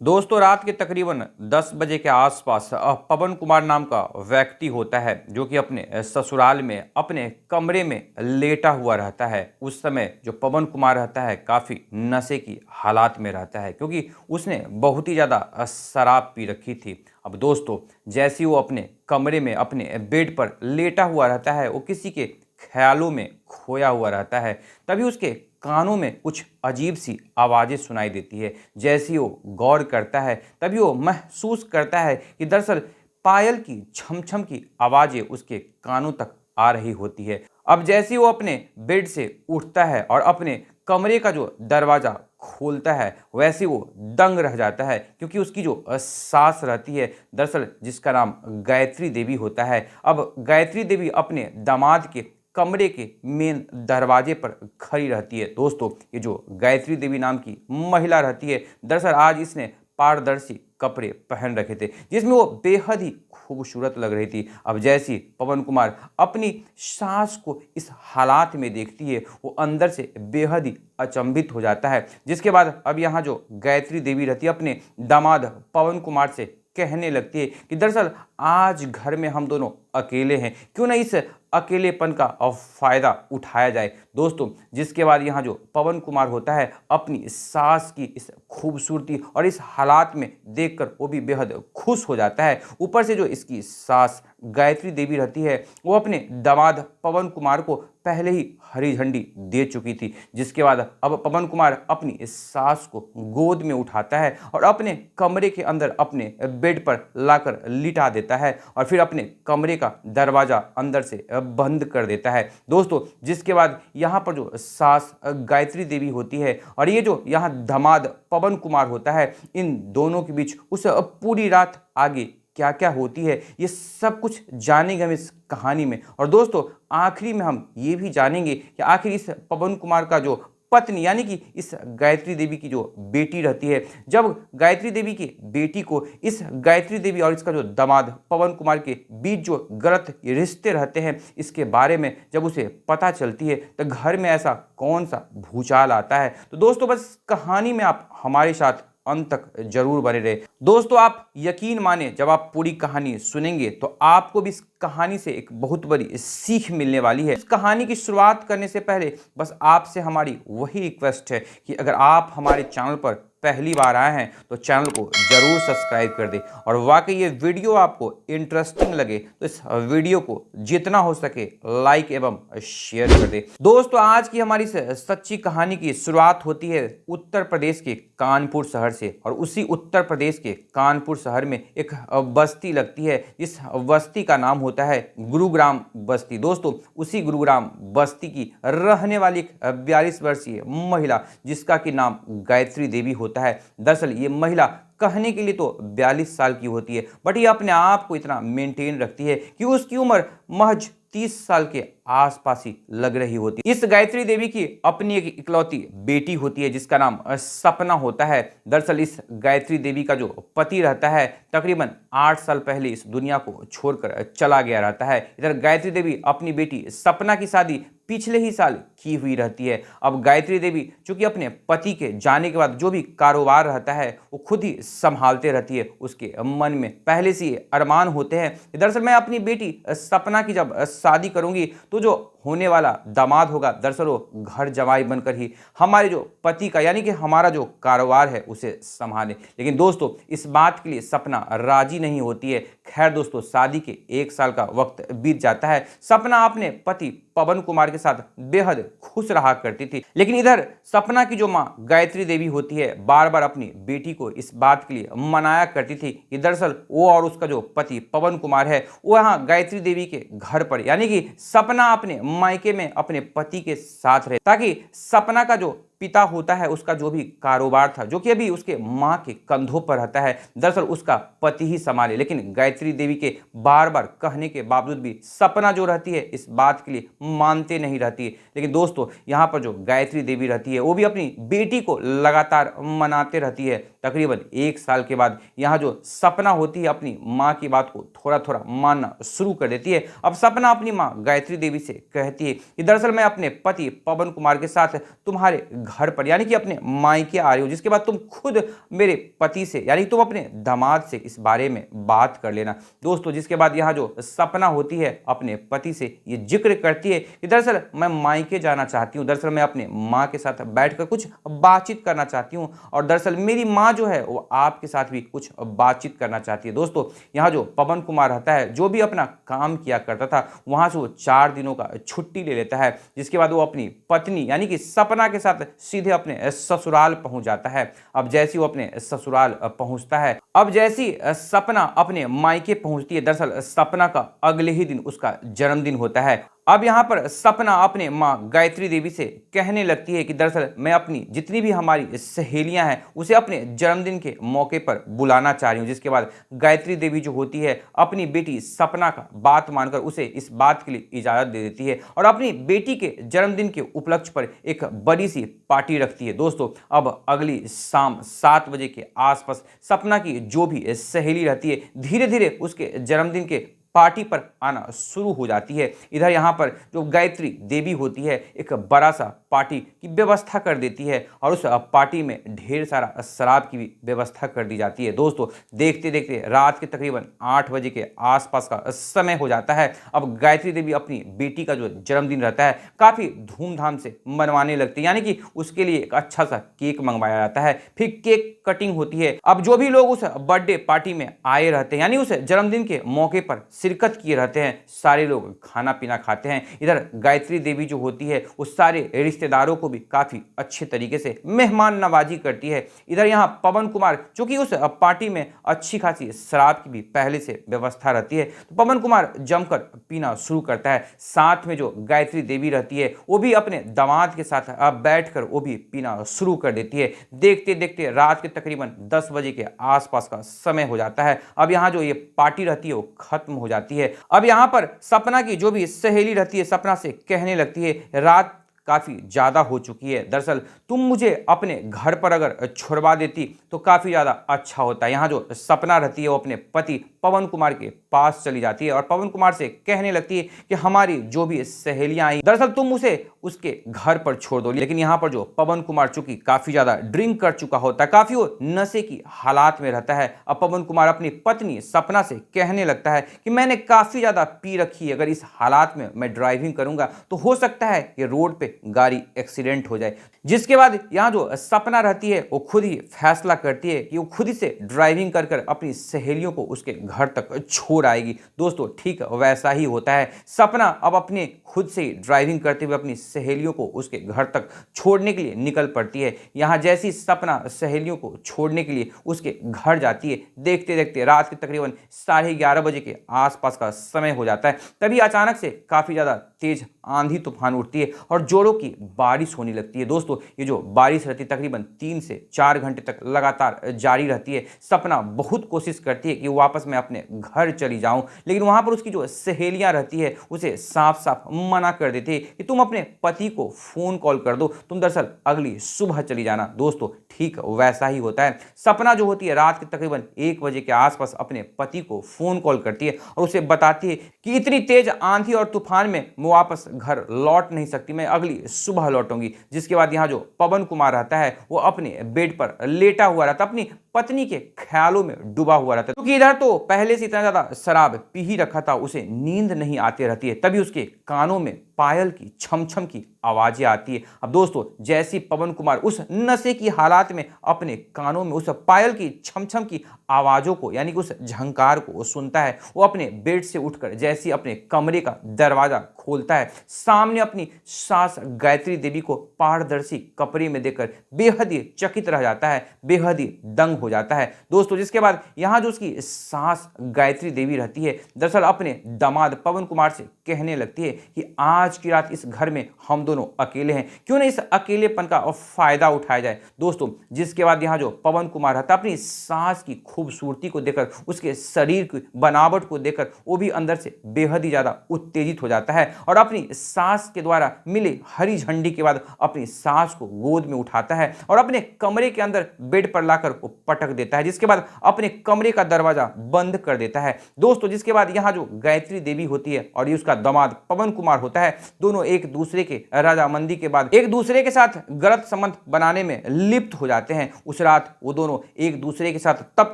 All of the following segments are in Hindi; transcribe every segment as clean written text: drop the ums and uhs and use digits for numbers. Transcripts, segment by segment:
दोस्तों रात के तकरीबन 10 बजे के आसपास पवन कुमार नाम का व्यक्ति होता है जो कि अपने ससुराल में अपने कमरे में लेटा हुआ रहता है। उस समय जो पवन कुमार रहता है काफ़ी नशे की हालात में रहता है क्योंकि उसने बहुत ही ज़्यादा शराब पी रखी थी। अब दोस्तों जैसे ही वो अपने कमरे में अपने बेड पर लेटा हुआ रहता है वो किसी के ख्यालों में खोया हुआ रहता है। तभी उसके कानों में कुछ अजीब सी आवाज़ें सुनाई देती है। जैसे ही वो गौर करता है तभी वो महसूस करता है कि दरअसल पायल की छम छम की आवाज़ें उसके कानों तक आ रही होती है। अब जैसे ही वो अपने बेड से उठता है और अपने कमरे का जो दरवाज़ा खोलता है वैसे वो दंग रह जाता है क्योंकि उसकी जो सास रहती है दरअसल जिसका नाम गायत्री देवी होता है। अब गायत्री देवी अपने दामाद के कमरे के मेन दरवाजे पर खड़ी रहती है। दोस्तों ये जो गायत्री देवी नाम की महिला रहती है दरअसल आज इसने पारदर्शी कपड़े पहन रखे थे जिसमें वो बेहद ही खूबसूरत लग रही थी। अब जैसी पवन कुमार अपनी सास को इस हालात में देखती है वो अंदर से बेहद ही अचंभित हो जाता है। जिसके बाद अब यहाँ जो गायत्री देवी रहती है अपने दामाद पवन कुमार से कहने लगती है कि दरअसल आज घर में हम दोनों अकेले हैं, क्यों ना इस अकेलेपन का फायदा उठाया जाए। दोस्तों जिसके बाद यहाँ जो पवन कुमार होता है अपनी सास की इस खूबसूरती और इस हालात में देखकर वो भी बेहद खुश हो जाता है। ऊपर से जो इसकी सास गायत्री देवी रहती है वो अपने दामाद पवन कुमार को पहले ही हरी झंडी दे चुकी थी। जिसके बाद अब पवन कुमार अपनी इस सास को गोद में उठाता है और अपने कमरे के अंदर अपने बेड पर लाकर लिटा देता है और फिर अपने कमरे का दरवाज़ा अंदर से बंद कर देता है। दोस्तों जिसके बाद यहाँ पर जो सास गायत्री देवी होती है और ये जो यहाँ दामाद पवन कुमार होता है इन दोनों के बीच उस पूरी रात आगे क्या क्या होती है ये सब कुछ जानेंगे हम इस कहानी में। और दोस्तों आखिरी में हम ये भी जानेंगे कि आखिर इस पवन कुमार का जो पत्नी यानी कि इस गायत्री देवी की जो बेटी रहती है, जब गायत्री देवी की बेटी को इस गायत्री देवी और इसका जो दामाद पवन कुमार के बीच जो गलत रिश्ते रहते हैं इसके बारे में जब उसे पता चलती है तो घर में ऐसा कौन सा भूचाल आता है। तो दोस्तों बस कहानी में आप हमारे साथ अंत तक जरूर बने रहे। दोस्तों आप यकीन माने जब आप पूरी कहानी सुनेंगे तो आपको भी इस कहानी से एक बहुत बड़ी सीख मिलने वाली है। इस कहानी की शुरुआत करने से पहले बस आपसे हमारी वही रिक्वेस्ट है कि अगर आप हमारे चैनल पर पहली बार आए हैं तो चैनल को जरूर सब्सक्राइब कर दें और वाकई ये वीडियो आपको इंटरेस्टिंग लगे तो इस वीडियो को जितना हो सके लाइक एवं शेयर कर दें। दोस्तों आज की हमारी सच्ची कहानी की शुरुआत होती है उत्तर प्रदेश के कानपुर शहर से और उसी उत्तर प्रदेश के कानपुर शहर में एक बस्ती लगती है। इस बस्ती का नाम होता है गुरुग्राम बस्ती। दोस्तों उसी गुरुग्राम बस्ती की रहने वाली एक 42 वर्षीय महिला जिसका कि नाम गायत्री देवी होता है। दरअसल ये महिला कहने के लिए तो 42 साल की होती है बट ये अपने आप को इतना मेंटेन रखती है कि उसकी उम्र महज 30 साल के आसपास ही लग रही होती है। इस गायत्री देवी की अपनी एक इकलौती बेटी होती है जिसका नाम सपना होता है। दरअसल इस गायत्री देवी का जो पति रहता है तकरीबन 8 साल पहले इस दुनिया को छोड़कर चला गया रहता है। इधर गायत्री देवी अपनी बेटी सपना की शादी पिछले ही साल की हुई रहती है। अब गायत्री देवी चूंकि अपने पति के जाने के बाद जो भी कारोबार रहता है वो खुद ही संभालते रहती है। उसके मन में पहले से अरमान होते हैं दरअसल मैं अपनी बेटी सपना की जब शादी करूंगी तो जो होने वाला दामाद होगा दरअसल वो घर जमाई बनकर ही हमारे जो पति का यानी कि हमारा जो कारोबार है उसे संभाले। लेकिन दोस्तों इस बात के लिए सपना राजी नहीं होती है। खैर दोस्तों शादी के 1 साल का वक्त बीत जाता है। सपना अपने पति पवन कुमार के साथ बेहद खुश रहा करती थी लेकिन इधर सपना की जो माँ गायत्री देवी होती है बार बार अपनी बेटी को इस बात के लिए मनाया करती थी कि दरअसल वो और उसका जो पति पवन कुमार है वो यहाँ गायत्री देवी के घर पर यानी कि सपना अपने मायके में अपने पति के साथ रहे ताकि सपना का जो पिता होता है उसका जो भी कारोबार था जो कि अभी उसके माँ के कंधों पर रहता है दरअसल उसका पति ही संभाले। लेकिन गायत्री देवी के बार बार कहने के बावजूद भी सपना जो रहती है इस बात के लिए मानते नहीं रहती है। लेकिन दोस्तों यहाँ पर जो गायत्री देवी रहती है वो भी अपनी बेटी को लगातार मनाते रहती है। तकरीबन 1 साल के बाद यहाँ जो सपना होती है अपनी माँ की बात को थोड़ा थोड़ा मानना शुरू कर देती है। अब सपना अपनी माँ गायत्री देवी से कहती है कि दरअसल मैं अपने पति पवन कुमार के साथ तुम्हारे घर पर यानी कि अपने मायके आ रही हो, जिसके बाद तुम खुद मेरे पति से यानी तुम अपने दामाद से इस बारे में बात कर लेना। दोस्तों जिसके बाद यहाँ जो सपना होती है अपने पति से ये जिक्र करती है कि दरअसल मैं मायके जाना चाहती हूँ, दरअसल मैं अपने माँ के साथ बैठकर कुछ बातचीत करना चाहती हूँ और दरअसल मेरी माँ जो है वो आपके साथ भी कुछ बातचीत करना चाहती है। दोस्तों यहाँ जो पवन कुमार रहता है, जो भी अपना काम किया करता था वहां से वो 4 दिनों का छुट्टी ले लेता है, जिसके बाद वो अपनी पत्नी यानी कि सपना के साथ सीधे अपने ससुराल पहुंच जाता है। अब जैसे वो अपने ससुराल पहुंचता है, अब जैसी सपना अपने मायके पहुंचती है, दरअसल सपना का अगले ही दिन उसका जन्मदिन होता है। अब यहाँ पर सपना अपने माँ गायत्री देवी से कहने लगती है कि दरअसल मैं अपनी जितनी भी हमारी सहेलियां हैं उसे अपने जन्मदिन के मौके पर बुलाना चाह रही हूँ। जिसके बाद गायत्री देवी जो होती है अपनी बेटी सपना का बात मानकर उसे इस बात के लिए इजाज़त दे देती है और अपनी बेटी के जन्मदिन के उपलक्ष्य पर एक बड़ी सी पार्टी रखती है। दोस्तों अब अगली शाम 7 बजे के आसपास सपना की जो भी सहेली रहती है धीरे धीरे उसके जन्मदिन के पार्टी पर आना शुरू हो जाती है। इधर यहाँ पर जो गायत्री देवी होती है एक बड़ा सा पार्टी की व्यवस्था कर देती है और उस पार्टी में ढेर सारा शराब की भी व्यवस्था कर दी जाती है। दोस्तों देखते देखते रात के तकरीबन 8 बजे के आसपास का समय हो जाता है। अब गायत्री देवी अपनी बेटी का जो जन्मदिन रहता है काफ़ी धूमधाम से मनवाने लगती है, यानी कि उसके लिए एक अच्छा सा केक मंगवाया जाता है, फिर केक कटिंग होती है। अब जो भी लोग उस बर्थडे पार्टी में आए रहते हैं यानी उस जन्मदिन के मौके पर शिरकत किए रहते हैं, सारे लोग खाना पीना खाते हैं। इधर गायत्री देवी जो होती है उस सारे रिश्तेदारों को भी काफ़ी अच्छे तरीके से मेहमान नवाजी करती है। इधर यहाँ पवन कुमार चूंकि उस पार्टी में अच्छी खासी शराब की भी पहले से व्यवस्था रहती है तो पवन कुमार जमकर पीना शुरू करता है। साथ में जो गायत्री देवी रहती है वो भी अपने दामाद के साथ बैठकर वो भी पीना शुरू कर देती है। देखते देखते रात के तकरीबन 10 बजे के आसपास का समय हो जाता है। अब यहाँ जो ये पार्टी रहती है वो खत्म हो जाती है। अब यहाँ पर सपना की जो भी सहेली रहती है सपना से कहने लगती है रात काफ़ी ज़्यादा हो चुकी है, दरअसल तुम मुझे अपने घर पर अगर छुड़वा देती तो काफ़ी ज़्यादा अच्छा होता है। यहाँ जो सपना रहती है वो अपने पति पवन कुमार के पास चली जाती है और पवन कुमार से कहने लगती है कि हमारी जो भी सहेलियां आई दरअसल तुम उसे उसके घर पर छोड़ दो। लेकिन यहाँ पर जो पवन कुमार चूंकि काफ़ी ज़्यादा ड्रिंक कर चुका होता है, काफ़ी वो नशे की हालात में रहता है। अब पवन कुमार अपनी पत्नी सपना से कहने लगता है कि मैंने काफ़ी ज़्यादा पी रखी है, अगर इस हालात में मैं ड्राइविंग करूँगा तो हो सकता है कि रोड पर गाड़ी एक्सीडेंट हो जाए। जिसके बाद यहाँ जो सपना रहती है वो खुद ही फैसला करती है कि वो खुद ही से ड्राइविंग कर कर अपनी सहेलियों को उसके घर तक छोड़ आएगी। दोस्तों ठीक वैसा ही होता है, सपना अब अपने खुद से ड्राइविंग करते हुए अपनी सहेलियों को उसके घर तक छोड़ने के लिए निकल पड़ती है। यहाँ जैसी सपना सहेलियों को छोड़ने के लिए उसके घर जाती है, देखते देखते रात के तकरीबन 11:30 बजे के आसपास का समय हो जाता है। तभी अचानक से काफ़ी ज़्यादा तेज आंधी तूफान उठती है और जोरों की बारिश होने लगती है। दोस्तों ये जो बारिश रहती है तकरीबन 3 से 4 घंटे तक लगातार जारी रहती है। सपना बहुत कोशिश करती है कि वापस मैं अपने घर चली जाऊं, लेकिन वहां पर उसकी जो सहेलियां रहती है उसे साफ साफ मना कर देती है कि तुम अपने पति को फोन कॉल कर दो, तुम दरअसल अगली सुबह चली जाना। दोस्तों ठीक वैसा ही होता है, सपना जो होती है रात के तकरीबन 1 बजे के आसपास अपने पति को फोन कॉल करती है और उसे बताती है कि इतनी तेज आंधी और तूफान में मैं वापस घर लौट नहीं सकती, मैं अगली सुबह लौटूंगी। जिसके बाद यहाँ जो पवन कुमार रहता है वो अपने बेड पर लेटा हुआ रहता है, अपनी पत्नी के ख्यालों में डूबा हुआ रहता है, क्योंकि इधर तो पहले से इतना ज्यादा शराब पी ही रखा था, उसे नींद नहीं आती रहती है। तभी उसके कानों में पायल की छम छम की आवाजें आती है। अब दोस्तों जैसी पवन कुमार उस नशे की हालात में अपने कानों में उस पायल की छम छम की आवाजों को यानी कि उस झंकार को सुनता है, वो अपने बेड से उठकर जैसे अपने कमरे का दरवाजा खोलता है, सामने अपनी सास गायत्री देवी को पारदर्शी कपड़े में देखकर बेहद ही चकित रह जाता है, बेहद ही दंग हो जाता है। दोस्तों जिसके बाद यहाँ जो उसकी सास गायत्री देवी रहती है दरअसल अपने दामाद पवन कुमार से कहने लगती है कि आज की रात इस घर में हम दोनों अकेले हैं, क्यों ना इस अकेलेपन का फायदा उठाया जाए। दोस्तों जिसके बाद यहाँ जो पवन कुमार रहता है अपनी सास की खूबसूरती को देखकर, उसके शरीर की बनावट को देखकर वो भी अंदर से बेहद ही ज्यादा उत्तेजित हो जाता है और अपनी सास के द्वारा मिले हरी झंडी के बाद अपनी सास को गोद में उठाता है और अपने कमरे के अंदर बेड पर लाकर वो पटक देता है, जिसके बाद अपने कमरे का दरवाजा बंद कर देता है। दोस्तों जिसके बाद यहाँ जो गायत्री देवी होती है और ये उसका दामाद पवन कुमार होता है, दोनों एक दूसरे के रजामंदी के बाद एक दूसरे के साथ गलत संबंध बनाने में लिप्त हो जाते हैं। उस रात वो दोनों एक दूसरे के साथ तब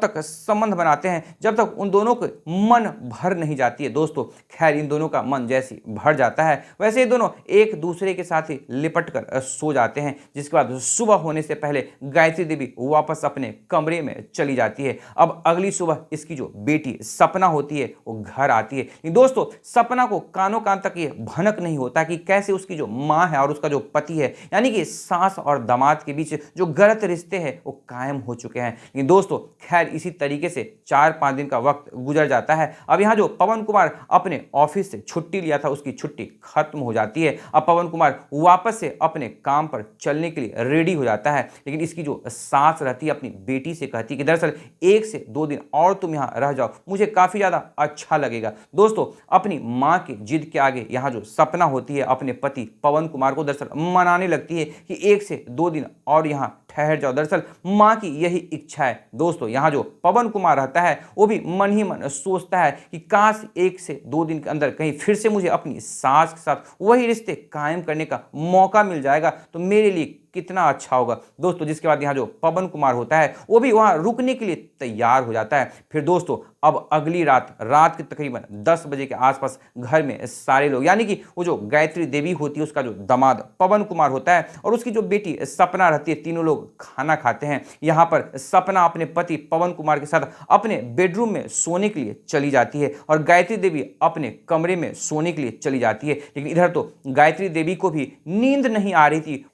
तक संबंध बनाते हैं जब तक उन दोनों के मन भर नहीं जाती है। दोस्तों खैर इन दोनों का मन जैसे भर जाता है वैसे ये दोनों एक दूसरे के साथ ही लिपट कर सो जाते हैं, जिसके बाद सुबह होने से पहले गायत्री देवी वापस अपने कमरे में चली जाती है। अब अगली सुबह इसकी जो बेटी सपना होती है वो घर आती है। लेकिन दोस्तों सपना को कानों कान तक ये भनक नहीं होता कि कैसे उसकी जो माँ है और उसका जो पति है यानी कि सास और दामाद के बीच जो गलत रिश्ते हैं वो कायम हो चुके हैं। लेकिन दोस्तों खैर इसी तरीके से 4-5 दिन का वक्त गुजर जाता है। अब यहाँ जो पवन कुमार अपने ऑफिस से छुट्टी लिया था उसकी छुट्टी खत्म हो जाती है। अब पवन कुमार वापस से अपने काम पर चलने के लिए रेडी हो जाता है, लेकिन इसकी जो सास रहती है अपनी बेटी से कहती है कि दरअसल 1 से 2 दिन और तुम यहाँ रह जाओ, मुझे काफी ज्यादा अच्छा लगेगा। दोस्तों अपनी माँ की जिद के आगे यहाँ जो सपना होती है अपने पति पवन कुमार को दरअसल मनाने लगती है कि 1 से 2 दिन और यहाँ ठहर जाओ। दरअसल माँ की यही इच्छा है। दोस्तों यहाँ जो पवन कुमार रहता है वो भी मन ही मन सोचता है कि काश 1 से 2 दिन के अंदर कहीं फिर से मुझे अपनी सास के साथ वही रिश्ते कायम करने का मौका मिल जाएगा तो मेरे लिए कितना अच्छा होगा। दोस्तों जिसके बाद यहाँ जो पवन कुमार होता है वो भी वहाँ रुकने के लिए तैयार हो जाता है। फिर दोस्तों अब अगली रात के तकरीबन 10 बजे के आसपास घर में सारे लोग यानी कि वो जो गायत्री देवी होती है उसका जो दामाद पवन कुमार होता है और उसकी जो बेटी सपना रहती है, तीनों लोग खाना खाते हैं। यहाँ पर सपना अपने पति पवन कुमार के साथ अपने बेडरूम में सोने के लिए चली जाती है और गायत्री देवी अपने कमरे में सोने के लिए चली जाती है। लेकिन इधर तो गायत्री देवी को भी नींद नहीं आ रही थी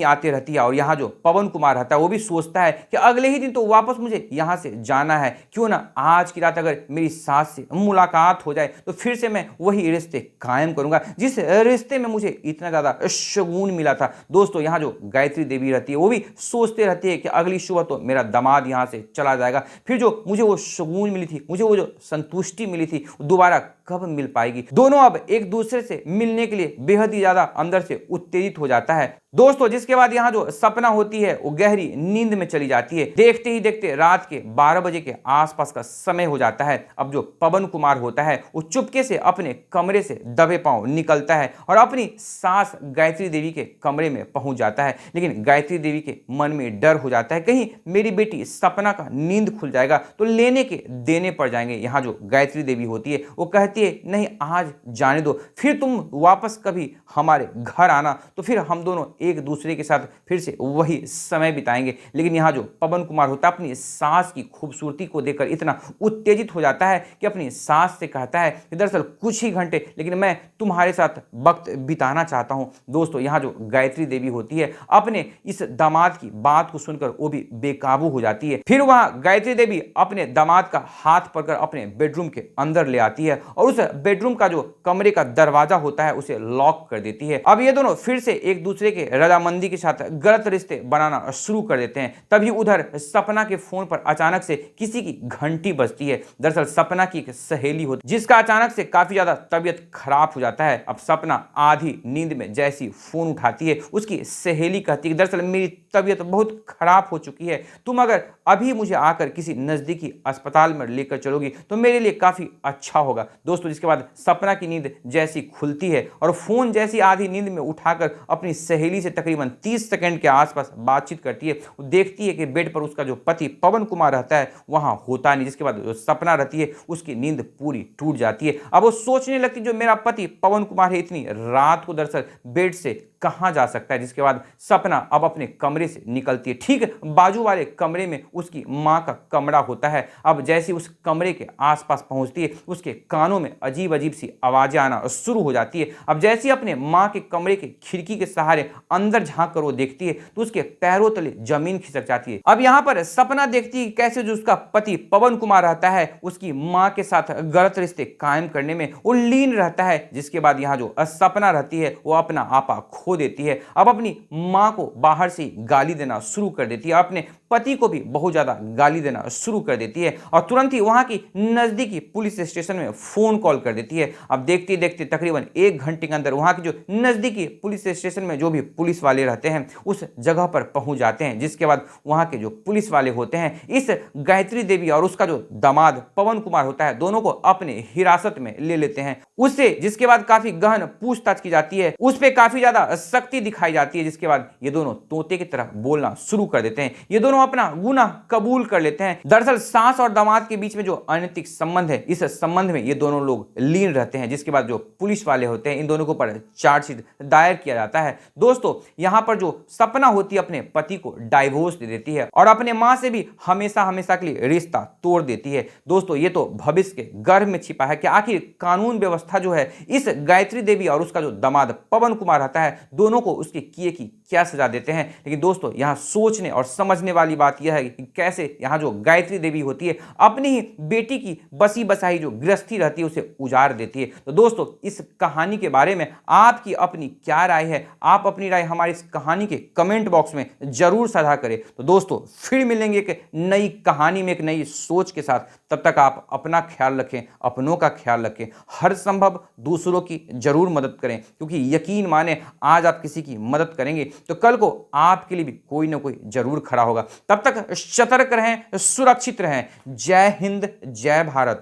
आती रहती है और यहाँ जो पवन कुमार रहता है वो भी सोचता है कि अगले ही दिन तो वापस मुझे यहाँ से जाना है, क्यों ना आज की रात अगर मेरी सास से मुलाकात हो जाए तो फिर से मैं वही रिश्ते कायम करूंगा जिस रिश्ते में मुझे इतना ज्यादा सुकून मिला था। दोस्तों यहाँ जो गायत्री देवी रहती है वो भी सोचते रहती है कि अगली सुबह तो मेरा दामाद यहाँ से चला जाएगा, फिर जो मुझे वो सुकून मिली थी, मुझे वो जो संतुष्टि मिली थी दोबारा कब मिल पाएगी। दोनों अब एक दूसरे से मिलने के लिए बेहद ही ज्यादा अंदर से उत्तेजित हो जाता है। दोस्तों जिसके बाद यहाँ जो सपना होती है वो गहरी नींद में चली जाती है। देखते ही देखते रात के 12 बजे के आसपास का समय हो जाता है। अब जो पवन कुमार होता है वो चुपके से अपने कमरे से दबे पांव निकलता है और अपनी सास गायत्री देवी के कमरे में पहुंच जाता है। लेकिन गायत्री देवी के मन में डर हो जाता है कहीं मेरी बेटी सपना का नींद खुल जाएगा तो लेने के देने पड़ जाएंगे। यहाँ जो गायत्री देवी होती है वो कहती है नहीं आज जाने दो, फिर तुम वापस कभी हमारे घर आना तो फिर हम दोनों एक दूसरे के साथ फिर से वही समय बिताएंगे। लेकिन यहाँ जो पवन कुमार होता है अपनी सास की खूबसूरती को देखकर इतना उत्तेजित हो जाता है कि अपनी सास से कहता है कि दरअसल कुछ ही घंटे लेकिन मैं तुम्हारे साथ वक्त बिताना चाहता हूँ। दोस्तों यहाँ जो गायत्री देवी होती है अपने इस दामाद की बात को सुनकर वो भी बेकाबू हो जाती है। फिर वहाँ गायत्री देवी अपने दामाद का हाथ पकड़ अपने बेडरूम के अंदर ले आती है और उस बेडरूम का जो कमरे का दरवाजा होता है उसे लॉक कर देती है। अब ये दोनों फिर से एक दूसरे के रजामंदी के साथ गलत रिश्ते बनाना शुरू कर देते हैं। तभी उधर सपना के फोन पर अचानक से किसी की घंटी बजती है। दरअसल सपना की एक सहेली होती जिसका अचानक से काफी ज्यादा तबीयत खराब हो जाता है। अब सपना आधी नींद में जैसी फोन उठाती है उसकी सहेली कहती है दरअसल मेरी तबीयत बहुत खराब हो चुकी है, तुम अगर अभी मुझे आकर किसी नजदीकी अस्पताल में लेकर चलोगी तो मेरे लिए काफी अच्छा होगा। दोस्तों जिसके बाद सपना की नींद जैसी खुलती है और फोन जैसी आधी नींद में उठाकर अपनी सहेली से तकरीबन 30 सेकंड के आसपास बातचीत करती है। वो देखती है कि बेड पर उसका जो पति पवन कुमार रहता है वहां होता नहीं, जिसके बाद जो सपना रहती है उसकी नींद पूरी टूट जाती है। अब वो सोचने लगती जो मेरा पति पवन कुमार है इतनी रात को दरअसल बेड से कहां जा सकता है। जिसके बाद सपना अब अपने कमरे से निकलती है। ठीक बाजू वाले कमरे में उसकी मां का कमरा होता है। अब जैसे उस कमरे के आसपास पहुंचती है उसके कानों में अजीब अजीब सी आवाजें आना शुरू हो जाती है। अब जैसे अपने मां के कमरे के खिड़की के सहारे अंदर झांक कर वो देखती है तो उसके पैरों तले जमीन खिसक जाती है। अब यहां पर सपना देखती है कैसे जो उसका पति पवन कुमार रहता है उसकी मां के साथ गलत रिश्ते कायम करने में वो लीन रहता है। जिसके बाद यहाँ जो सपना रहती है वो अपना आपा खो देती है। अब अपनी मां को बाहर से गाली देना शुरू कर देती है, अपने पति को भी बहुत ज्यादा गाली देना शुरू कर देती है और तुरंत ही वहां की नजदीकी पुलिस स्टेशन में फोन कॉल कर देती है। अब देखते देखते तकरीबन 1 घंटे के अंदर वहां की जो नजदीकी पुलिस स्टेशन में जो भी पुलिस वाले रहते हैं उस जगह पर पहुंच जाते हैं, जिसके बाद वहां के जो पुलिस वाले होते हैं इस गायत्री देवी और उसका जो दामाद पवन कुमार होता है दोनों को अपने हिरासत में ले लेते हैं। उससे जिसके बाद काफी गहन पूछताछ की जाती है, उस पर काफी ज्यादा सख्ती दिखाई जाती है, जिसके बाद ये दोनों तोते की तरह बोलना शुरू कर देते हैं। ये दोनों अपना गुनाह कबूल कर लेते हैं। दरअसल सास और दामाद के बीच में जो अनैतिक संबंध है, इस संबंध में ये दोनों लोग लीन रहते हैं, जिसके बाद जो पुलिस वाले होते हैं इन दोनों के ऊपर चार्जशीट दायर किया जाता है। दोस्तों यहां पर जो सपना होती है अपने पति को डाइवोर्स दे देती है और अपने मां से भी हमेशा हमेशा के लिए रिश्ता तोड़ देती है। दोस्तों ये तो भविष्य के गर्भ में छिपा है कि आखिर कानून व्यवस्था जो है इस गायत्री देवी और उसका जो दामाद पवन कुमार रहता है दोनों को उसके किए की क्या सजा देते हैं। लेकिन दोस्तों यहां सोचने और समझने वाली बात यह है कि कैसे यहां जो गायत्री देवी होती है अपनी ही बेटी की बसी बसाई जो गृहस्थी रहती है उसे उजाड़ देती है। तो दोस्तों इस कहानी के बारे में आपकी अपनी क्या राय है? आप अपनी राय हमारी इस कहानी के कमेंट बॉक्स में जरूर साझा करें। तो दोस्तों फिर मिलेंगे एक नई कहानी में एक नई सोच के साथ। तब तक आप अपना ख्याल रखें, अपनों का ख्याल रखें, हर संभव दूसरों की जरूर मदद करें, क्योंकि यकीन माने आज आप किसी की मदद करेंगे तो कल को आपके लिए भी कोई ना कोई जरूर खड़ा होगा। तब तक सतर्क रहें, सुरक्षित रहें। जय हिंद, जय भारत।